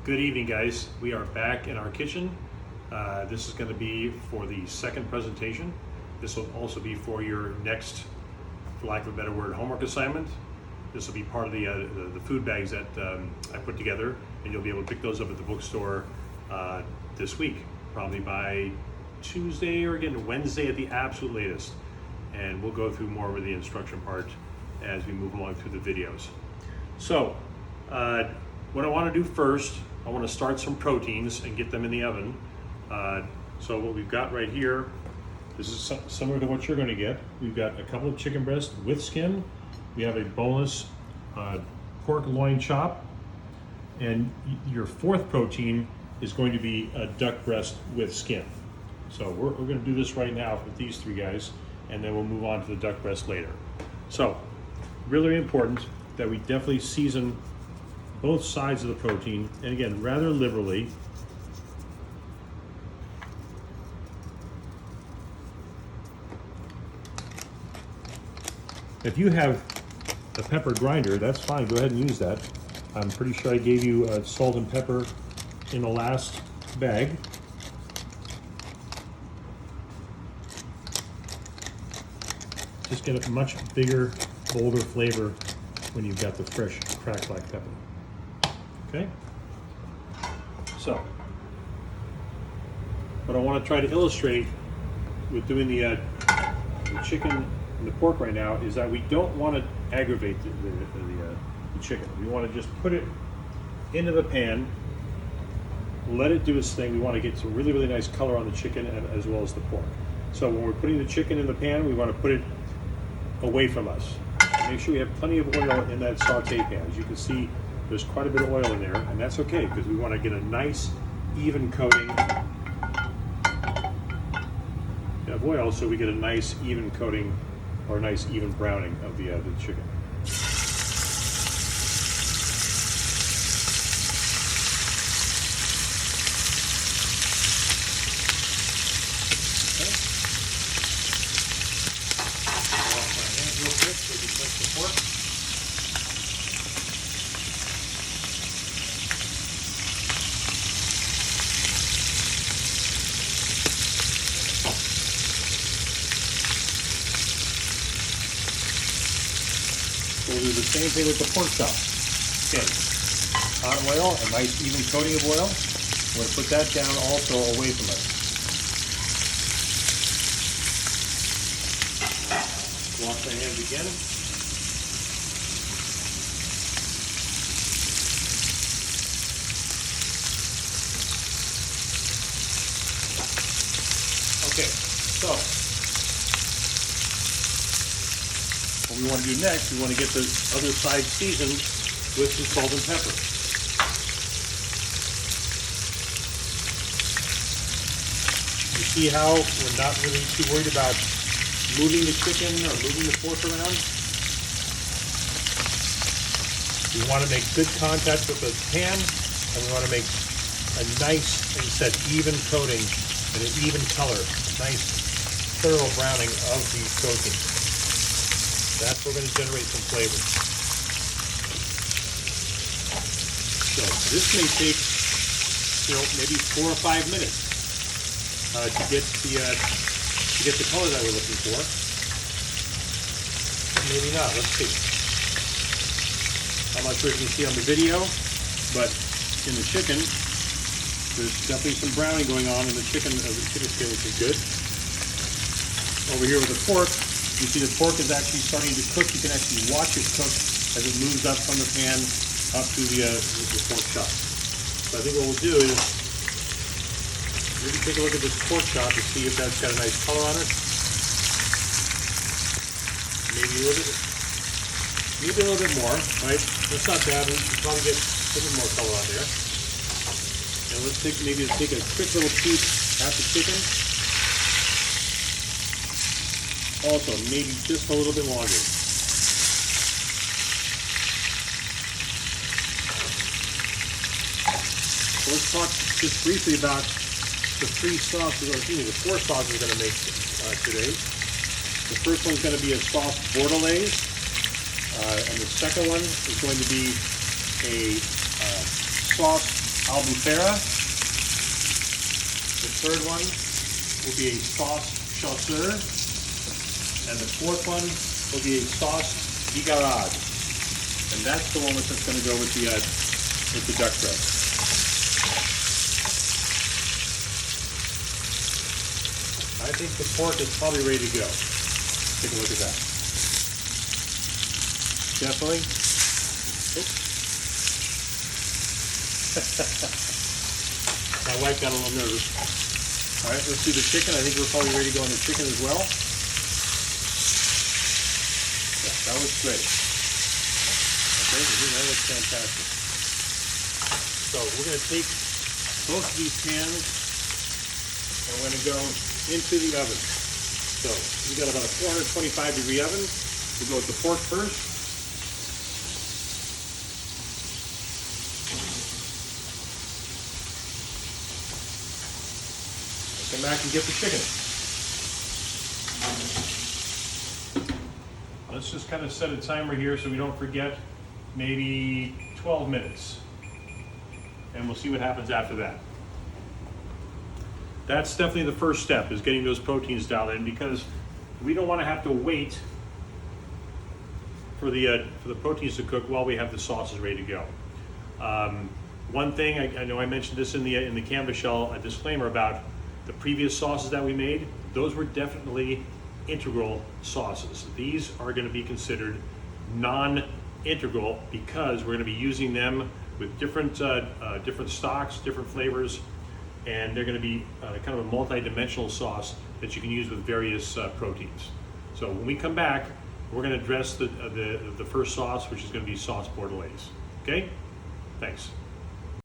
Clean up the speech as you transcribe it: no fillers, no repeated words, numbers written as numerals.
Good evening, guys. We are back in our kitchen. This is going to be for the second presentation. This will also be for your next, for lack of a better word, homework assignment. This will be part of the food bags that I put together, and you'll be able to pick those up at the bookstore this week, probably by Tuesday or again Wednesday at the absolute latest. And we'll go through more of the instruction part as we move along through the videos. So, what I want to do first, I want to start some proteins and get them in the oven. So what we've got right here, this is similar to what you're going to get. We've got a couple of chicken breasts with skin. We have a boneless pork loin chop. And your fourth protein is going to be a duck breast with skin. So we're going to do this right now with these three guys, and then we'll move on to the duck breast later. So, really important that we definitely season both sides of the protein, and again, rather liberally. If you have a pepper grinder, that's fine, go ahead and use that. I'm pretty sure I gave you salt and pepper in the last bag. Just get a much bigger, bolder flavor when you've got the fresh cracked black pepper. Okay? So, what I want to try to illustrate with doing the chicken and the pork right now is that we don't want to aggravate the chicken. We want to just put it into the pan, let it do its thing. We want to get some really, really nice color on the chicken as well as the pork. So when we're putting the chicken in the pan, we want to put it away from us. Make sure we have plenty of oil in that saute pan. As you can see, there's quite a bit of oil in there, and that's okay because we want to get a nice even coating of oil, so we get a nice even coating or a nice even browning of the chicken. We'll do the same thing with the pork chop. Again, hot oil, a nice even coating of oil. We're going to put that down also away from us. Wash my hands again. Okay, so what we want to do next, we want to get the other side seasoned with some salt and pepper. You see how we're not really too worried about moving the chicken or moving the pork around? We want to make good contact with the pan, and we want to make a nice, like I said, even coating and an even color, nice thorough browning of the protein. That's where we're going to generate some flavor. So this may take, maybe 4 or 5 minutes to get the color that we're looking for. Maybe not. Let's see. I'm not sure if you can see on the video, but in the chicken, there's definitely some browning going on in the chicken skin, which is good. Over here with the pork, you see the pork is actually starting to cook. You can actually watch it cook as it moves up from the pan up to the pork chop. So I think what we'll do is maybe take a look at this pork chop to see if that's got a nice color on it. Maybe a little bit more, right? That's not bad. We can probably get a little more color on there. And let's take a quick little peek at the chicken. Also, maybe just a little bit longer. So let's talk just briefly about the 4 sauces we're going to make today. The first one's going to be a sauce bordelaise, and the second one is going to be a sauce albufera. The third one will be a sauce chasseur. And the fourth one will be a sauce bigarade. And that's the one that's going to go with the duck breast. I think the pork is probably ready to go. Take a look at that. Definitely. Oops. My wife got a little nervous. All right, let's do the chicken. I think we're probably ready to go on the chicken as well. Yeah, that looks great. Okay, that looks fantastic. So we're going to take both of these pans and we're going to go into the oven. So we've got about a 425 degree oven. We'll go with the pork first. Come back and get the chicken. Let's just kind of set a timer here so we don't forget, maybe 12 minutes. And we'll see what happens after that. That's definitely the first step, is getting those proteins dialed in, because we don't want to have to wait for the proteins to cook while we have the sauces ready to go. One thing, I know I mentioned this in the canvas shell, a disclaimer about the previous sauces that we made. Those were definitely integral sauces. These are going to be considered non-integral because we're going to be using them with different stocks, different flavors, and they're going to be kind of a multi-dimensional sauce that you can use with various proteins. So when we come back, we're going to address the first sauce, which is going to be sauce bordelaise. Okay? Thanks.